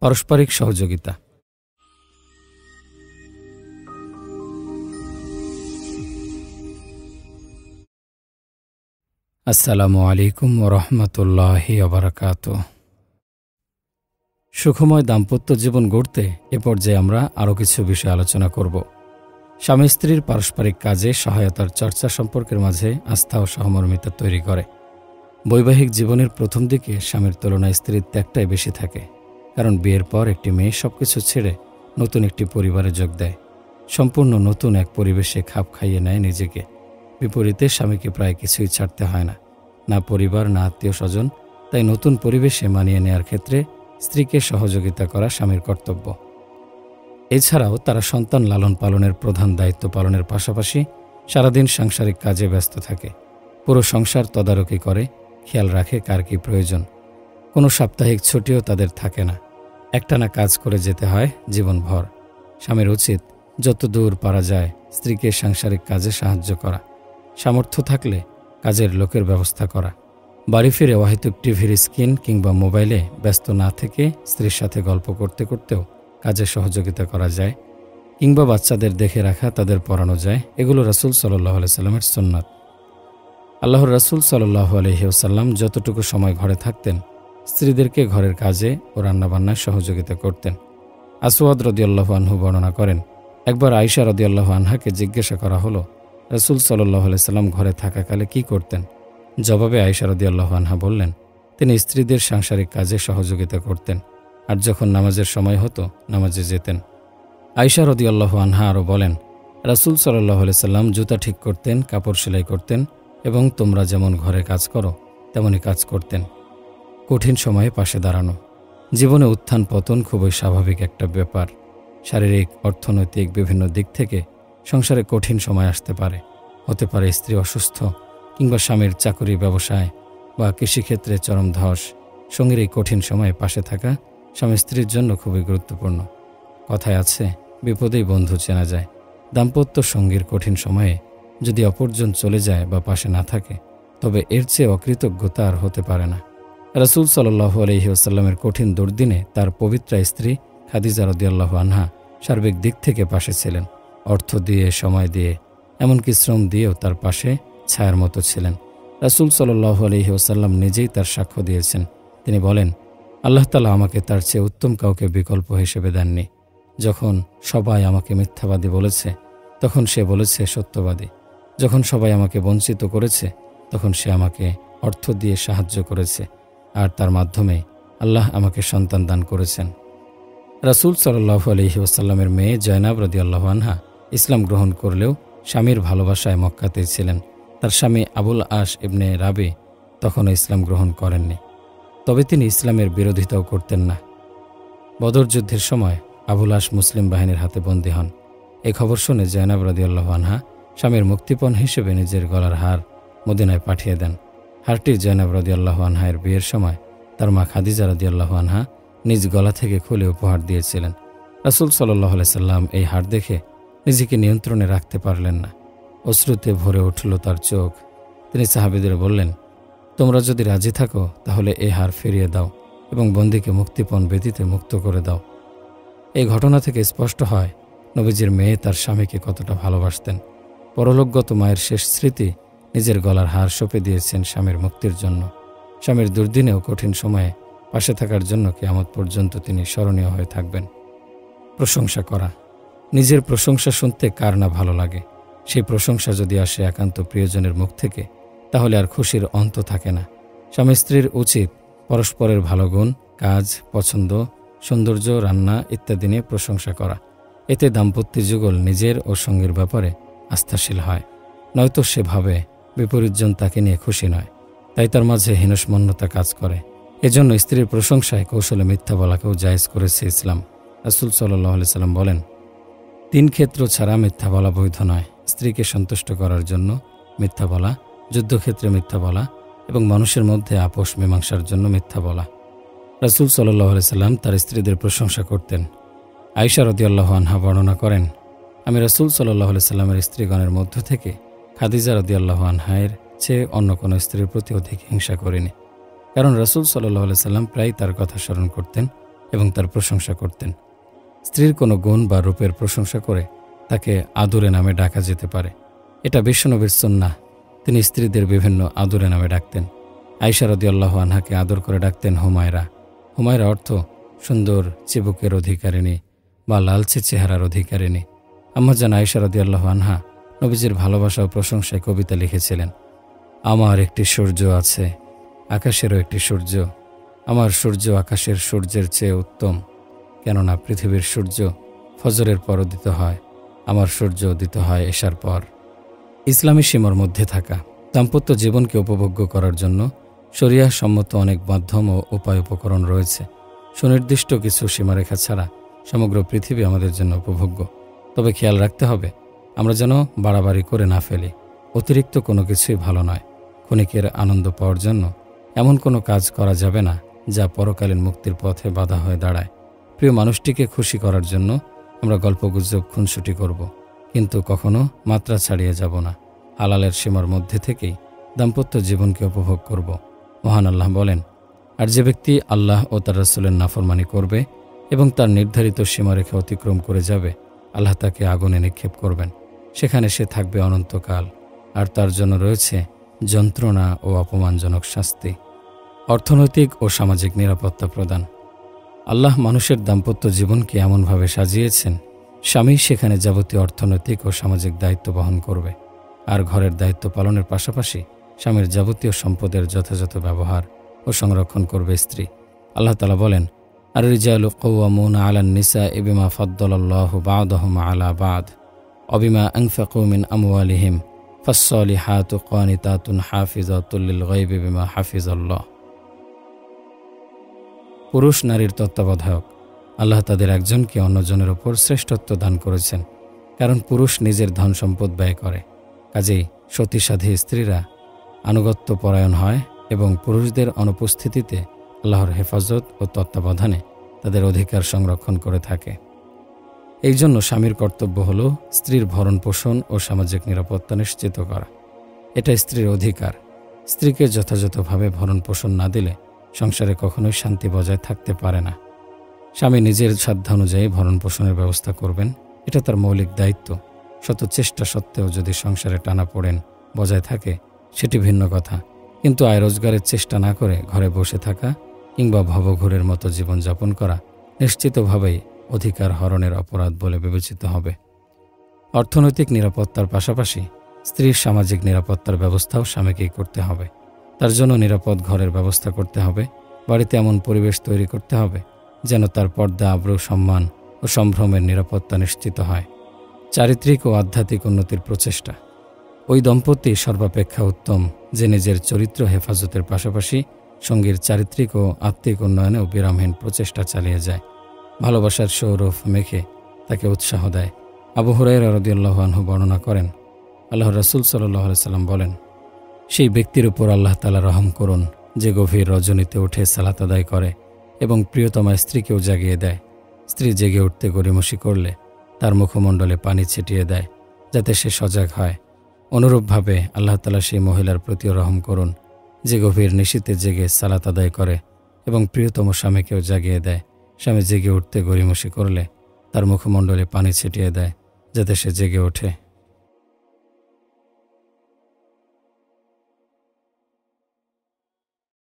পারস্পরিক সহযোগিতা। আসসালামু আলাইকুম ওয়া রাহমাতুল্লাহি ওয়া বারাকাতুহু। সুখময় দাম্পত্য জীবন গড়তে এ পর্যায়ে আমরা আরও কিছু বিষয় আলোচনা করব। স্বামী স্ত্রীর পারস্পরিক কাজে সহায়তার চর্চা সম্পর্কের মাঝে আস্থা ও সহমর্মিতা তৈরি করে। বৈবাহিক জীবনের প্রথম দিকে স্বামীর তুলনায় স্ত্রীর ত্যাগটাই বেশি থাকে, কারণ বিয়ের পর একটি মেয়ে সবকিছু ছেড়ে নতুন একটি পরিবারে যোগ দেয়, সম্পূর্ণ নতুন এক পরিবেশে খাপ খাইয়ে নেয় নিজেকে। বিপরীতে স্বামীকে প্রায় কিছুই ছাড়তে হয় না, না পরিবার না আত্মীয় স্বজন। তাই নতুন পরিবেশে মানিয়ে নেওয়ার ক্ষেত্রে স্ত্রীকে সহযোগিতা করা স্বামীর কর্তব্য। এছাড়াও তারা সন্তান লালন পালনের প্রধান দায়িত্ব পালনের পাশাপাশি সারাদিন সাংসারিক কাজে ব্যস্ত থাকে। পুরো সংসার তদারকি করে, খেয়াল রাখে কার কী প্রয়োজন। কোনো সাপ্তাহিক ছুটিও তাদের থাকে না, একটানা কাজ করে যেতে হয় জীবনভর। স্বামীর উচিত যত দূর পারা যায় স্ত্রীকে সাংসারিক কাজে সাহায্য করা, সামর্থ্য থাকলে কাজের লোকের ব্যবস্থা করা। বাড়ি ফিরে অহেতুক টিভির স্ক্রিন কিংবা মোবাইলে ব্যস্ত না থেকে স্ত্রীর সাথে গল্প করতে করতেও কাজে সহযোগিতা করা যায়, কিংবা বাচ্চাদের দেখে রাখা, তাদের পড়ানো যায়। এগুলো রাসূল সাল্লাল্লাহু আলাইহি সাল্লামের সুন্নাত। আল্লাহর রাসূল সাল্লাল্লাহু আলাইহি ওয়াসাল্লাম যতটুকু সময় ঘরে থাকতেন স্ত্রীদেরকে ঘরের কাজে ও রান্নাবান্নায় সহযোগিতা করতেন। আসওয়াদ রাদিয়াল্লাহু আনহু বর্ণনা করেন, একবার আয়েশা রাদিয়াল্লাহু আনহাকে জিজ্ঞাসা করা হলো, রাসূল সাল্লাল্লাহু আলাইহি সাল্লাম ঘরে থাকাকালে কি করতেন? জবাবে আয়েশা রাদিয়াল্লাহু আনহা বললেন, তিনি স্ত্রীদের সাংসারিক কাজে সহযোগিতা করতেন, আর যখন নামাজের সময় হতো নামাজে যেতেন। আয়েশা রাদিয়াল্লাহু আনহা আরও বলেন, রাসূল সাল্লাল্লাহু আলাইহি সাল্লাম জুতা ঠিক করতেন, কাপড় সেলাই করতেন এবং তোমরা যেমন ঘরে কাজ করো তেমনই কাজ করতেন। কঠিন সময়ে পাশে দাঁড়ানো। জীবনে উত্থান পতন খুবই স্বাভাবিক একটা ব্যাপার। শারীরিক, অর্থনৈতিক বিভিন্ন দিক থেকে সংসারে কঠিন সময় আসতে পারে। হতে পারে স্ত্রী অসুস্থ, কিংবা স্বামীর চাকরি, ব্যবসায় বা কৃষিক্ষেত্রে চরম ধস। সঙ্গীর এই কঠিন সময়ে পাশে থাকা স্বামী স্ত্রীর জন্য খুবই গুরুত্বপূর্ণ। কথায় আছে, বিপদেই বন্ধু চেনা যায়। দাম্পত্য সঙ্গীর কঠিন সময়ে যদি অপরজন চলে যায় বা পাশে না থাকে, তবে এর চেয়ে অকৃতজ্ঞতা আর হতে পারে না। রাসূল সাল্লাল্লাহু আলাইহি ওয়াসাল্লামের কঠিন দুর্দিনে তার পবিত্রা স্ত্রী খাদিজা রাদিয়াল্লাহু আনহা সার্বিক দিক থেকে পাশে ছিলেন। অর্থ দিয়ে, সময় দিয়ে, এমনকি শ্রম দিয়েও তার পাশে ছায়ার মতো ছিলেন। রাসূল সাল্লাল্লাহু আলাইহি ওয়াসাল্লাম নিজেই তার সাক্ষ্য দিয়েছেন। তিনি বলেন, আল্লাহ তাআলা আমাকে তার চেয়ে উত্তম কাউকে বিকল্প হিসেবে দেননি। যখন সবাই আমাকে মিথ্যাবাদী বলেছে, তখন সে বলেছে সত্যবাদী। যখন সবাই আমাকে বঞ্চিত করেছে, তখন সে আমাকে অর্থ দিয়ে সাহায্য করেছে, আর তার মাধ্যমে আল্লাহ আমাকে সন্তান দান করেছেন। রাসূল সাল্লাল্লাহু আলাইহি ওয়াসাল্লামের মেয়ে জয়নাব রাদিয়াল্লাহু আনহা ইসলাম গ্রহণ করলেও স্বামীর ভালোবাসায় মক্কাতেই ছিলেন। তার স্বামী আবুল আস ইবনে রাবি তখনও ইসলাম গ্রহণ করেননি, তবে তিনি ইসলামের বিরোধিতাও করতেন না। বদর যুদ্ধের সময় আবুল আস মুসলিম বাহিনীর হাতে বন্দী হন। এই খবর শুনে জয়নাব রাদিয়াল্লাহু আনহা স্বামীর মুক্তিপণ হিসেবে নিজের গলার হার মদিনায় পাঠিয়ে দেন। হারটি জয়নাব রাদিয়াল্লাহু আনহার বিয়ের সময় তার মা খাদিজা রাদিয়াল্লাহু আনহা নিজ গলা থেকে খুলে উপহার দিয়েছিলেন। রাসূল সাল্লাল্লাহু আলাইহি সাল্লাম এই হার দেখে নিজেকে নিয়ন্ত্রণে রাখতে পারলেন না। অশ্রুতে ভরে উঠল তার চোখ। তিনি সাহাবীদের বললেন, তোমরা যদি রাজি থাকো তাহলে এই হার ফিরিয়ে দাও এবং বন্দীকে মুক্তিপণ ব্যতীত মুক্ত করে দাও। এই ঘটনা থেকে স্পষ্ট হয় নবীজির মেয়ে তার স্বামীকে কতটা ভালোবাসতেন। পরলোকগত মায়ের শেষ স্মৃতি নিজের গলার হার সঁপে দিয়েছেন স্বামীর মুক্তির জন্য। স্বামীর দুর্দিনেও কঠিন সময়ে পাশে থাকার জন্য কিয়ামত পর্যন্ত তিনি স্মরণীয় হয়ে থাকবেন। প্রশংসা করা। নিজের প্রশংসা শুনতে কার না ভালো লাগে। সেই প্রশংসা যদি আসে একান্ত প্রিয়জনের মুখ থেকে, তাহলে আর খুশির অন্ত থাকে না। স্বামী স্ত্রীর উচিত পরস্পরের ভালো গুণ, কাজ, পছন্দ, সৌন্দর্য, রান্না ইত্যাদি নিয়ে প্রশংসা করা। এতে দাম্পত্য যুগল নিজের ও সঙ্গীর ব্যাপারে আস্থাশীল হয়। নয়তো সে ভাবে বিপরীতজন তাকে নিয়ে খুশি নয়, তাই তার মাঝে হীনস্মন্যতা কাজ করে। এজন্য স্ত্রীর প্রশংসায় কৌশলে মিথ্যা বলাকেও জায়েজ করেছে ইসলাম। রাসূল সাল্লাল্লাহু আলাইহি সাল্লাম বলেন, 3 ক্ষেত্র ছাড়া মিথ্যা বলা বৈধ নয়: স্ত্রীকে সন্তুষ্ট করার জন্য মিথ্যা বলা, যুদ্ধক্ষেত্রে মিথ্যা বলা এবং মানুষের মধ্যে আপোষ মীমাংসার জন্য মিথ্যা বলা। রাসূল সাল্লাল্লাহু আলাইহি সাল্লাম তার স্ত্রীদের প্রশংসা করতেন। আয়েশা রাদিয়াল্লাহু আনহা বর্ণনা করেন, আমি রাসূল সাল্লাল্লাহু আলাইহি সাল্লামের স্ত্রীগণের মধ্য থেকে খাদিজা রাদিয়াল্লাহু আনহার চেয়ে অন্য কোনো স্ত্রীর প্রতি অধিক হিংসা করিনি, কারণ রাসূল সাল্লাল্লাহু আলাইহি সাল্লাম প্রায় তার কথা স্মরণ করতেন এবং তার প্রশংসা করতেন। স্ত্রীর কোনো গুণ বা রূপের প্রশংসা করে তাকে আদুরে নামে ডাকা যেতে পারে। এটা বিশ্বনবীর সুন্নাহ। তিনি স্ত্রীদের বিভিন্ন আদুরে নামে ডাকতেন। আয়েশা রাদিয়াল্লাহু আনহাকে আদর করে ডাকতেন হুমায়রা। হুমায়রা অর্থ সুন্দর চিবুকের অধিকারিণী বা লালচে চেহারার অধিকারিণী। আম্মাজান আয়েশা রাদিয়াল্লাহু আনহা নবীজির ভালোবাসা ও প্রশংসায় কবিতা লিখেছিলেন। আমার একটি সূর্য আছে, আকাশেরও একটি সূর্য। আমার সূর্য আকাশের সূর্যের চেয়ে উত্তম, কেননা পৃথিবীর সূর্য ফজরের পর উদিত হয়, আমার সূর্য উদিত হয় এশার পর। ইসলামী সীমার মধ্যে থাকা দাম্পত্য জীবনকে উপভোগ্য করার জন্য শরিয়াহ সম্মত অনেক মাধ্যম ও উপায় উপকরণ রয়েছে। সুনির্দিষ্ট কিছু সীমারেখা ছাড়া সমগ্র পৃথিবী আমাদের জন্য উপভোগ্য। তবে খেয়াল রাখতে হবে আমরা যেন বাড়াবাড়ি করে না ফেলি। অতিরিক্ত কোনো কিছুই ভালো নয়। ক্ষণিকের আনন্দ পাওয়ার জন্য এমন কোনো কাজ করা যাবে না যা পরকালীন মুক্তির পথে বাধা হয়ে দাঁড়ায়। প্রিয় মানুষটিকে খুশি করার জন্য আমরা গল্পগুজব খুনসুটি করব, কিন্তু কখনো মাত্রা ছাড়িয়ে যাব না। হালালের সীমার মধ্যে থেকেই দাম্পত্য জীবনকে উপভোগ করব। মহান আল্লাহ বলেন, আর যে ব্যক্তি আল্লাহ ও তার রাসূলের নাফরমানি করবে এবং তার নির্ধারিত সীমারেখা অতিক্রম করে যাবে, আল্লাহ তাকে আগুনে নিক্ষেপ করবেন। সেখানে সে থাকবে অনন্তকাল, আর তার জন্য রয়েছে যন্ত্রণা ও অপমানজনক শাস্তি। অর্থনৈতিক ও সামাজিক নিরাপত্তা প্রদান। আল্লাহ মানুষের দাম্পত্য জীবনকে এমনভাবে সাজিয়েছেন, স্বামী সেখানে যাবতীয় অর্থনৈতিক ও সামাজিক দায়িত্ব বহন করবে, আর ঘরের দায়িত্ব পালনের পাশাপাশি স্বামীর যাবতীয় সম্পদের যথাযথ ব্যবহার ও সংরক্ষণ করবে স্ত্রী। আল্লাহ তাআলা বলেন, আর রিজালু কাওয়ামুনা আলান নিসাই বিমা ফাদ্দালাল্লাহু বা'দাহুম আলা বা'দ ওয়া বিমা আনফাকু মিন আমওয়ালিহিম ফাস-সালিহাতু কানিতাতুন হাফিজাতুল লিল গায়বি বিমা হাফিজাল্লাহ। পুরুষ নারীর তত্ত্বাবধায়ক। আল্লাহ তাদের একজনকে অন্যজনের ওপর শ্রেষ্ঠত্ব দান করেছেন, কারণ পুরুষ নিজের ধন সম্পদ ব্যয় করে। কাজেই সতীসাধী স্ত্রীরা আনুগত্য পরায়ণ হয় এবং পুরুষদের অনুপস্থিতিতে আল্লাহর হেফাজত ও তত্ত্বাবধানে তাদের অধিকার সংরক্ষণ করে থাকে। এই জন্য স্বামীর কর্তব্য হল স্ত্রীর ভরণ পোষণ ও সামাজিক নিরাপত্তা নিশ্চিত করা। এটা স্ত্রীর অধিকার। স্ত্রীকে যথাযথভাবে ভরণ পোষণ না দিলে সংসারে কখনোই শান্তি বজায় থাকতে পারে না। স্বামী নিজের সাধ্যানুযায়ী ভরণ পোষণের ব্যবস্থা করবেন, এটা তার মৌলিক দায়িত্ব। শত চেষ্টা সত্ত্বেও যদি সংসারে টানাপোড়েন বজায় থাকে সেটি ভিন্ন কথা, কিন্তু আয় রোজগারের চেষ্টা না করে ঘরে বসে থাকা কিংবা ভবঘুরের মতো জীবনযাপন করা নিশ্চিতভাবেই অধিকার হরণের অপরাধ বলে বিবেচিত হবে। অর্থনৈতিক নিরাপত্তার পাশাপাশি স্ত্রীর সামাজিক নিরাপত্তার ব্যবস্থাও স্বামীকেই করতে হবে। তার জন্য নিরাপদ ঘরের ব্যবস্থা করতে হবে। বাড়িতে এমন পরিবেশ তৈরি করতে হবে যেন তার পর্দা, আবরু, সম্মান ও সম্ভ্রমের নিরাপত্তা নিশ্চিত হয়। চারিত্রিক ও আধ্যাত্মিক উন্নতির প্রচেষ্টা। ওই দম্পতি সর্বাপেক্ষা উত্তম যে নিজের চরিত্র হেফাজতের পাশাপাশি সঙ্গীর চারিত্রিক ও আত্মিক উন্নয়নেও বিরামহীন প্রচেষ্টা চালিয়ে যায়। ভালোবাসার সৌরভ মেখে তাকে উৎসাহ দেয়। আবু হুরায়রা রাদিয়াল্লাহু আনহু বর্ণনা করেন, আল্লাহর রাসূল সাল্লাল্লাহু আলাইহি সাল্লাম বলেন, সেই ব্যক্তির উপর আল্লাহ তাআলা রহম করুন যে গভীর রজনীতে উঠে সালাত আদায় করে এবং প্রিয়তমা স্ত্রীকেও জাগিয়ে দেয়। স্ত্রী জেগে উঠতে গড়িমসি করলে তার মুখমণ্ডলে পানি ছিটিয়ে দেয় যাতে সে সজাগ হয়। অনুরূপভাবে আল্লাহ তাআলা সেই মহিলার প্রতিও রহম করুন যে গভীর নিশীথে জেগে সালাত আদায় করে এবং প্রিয়তম স্বামীকেও জাগিয়ে দেয়। স্বামী জেগে উঠতে গড়িমসি করলে তার মুখমণ্ডলে পানি ছিটিয়ে দেয় যাতে সে জেগে ওঠে।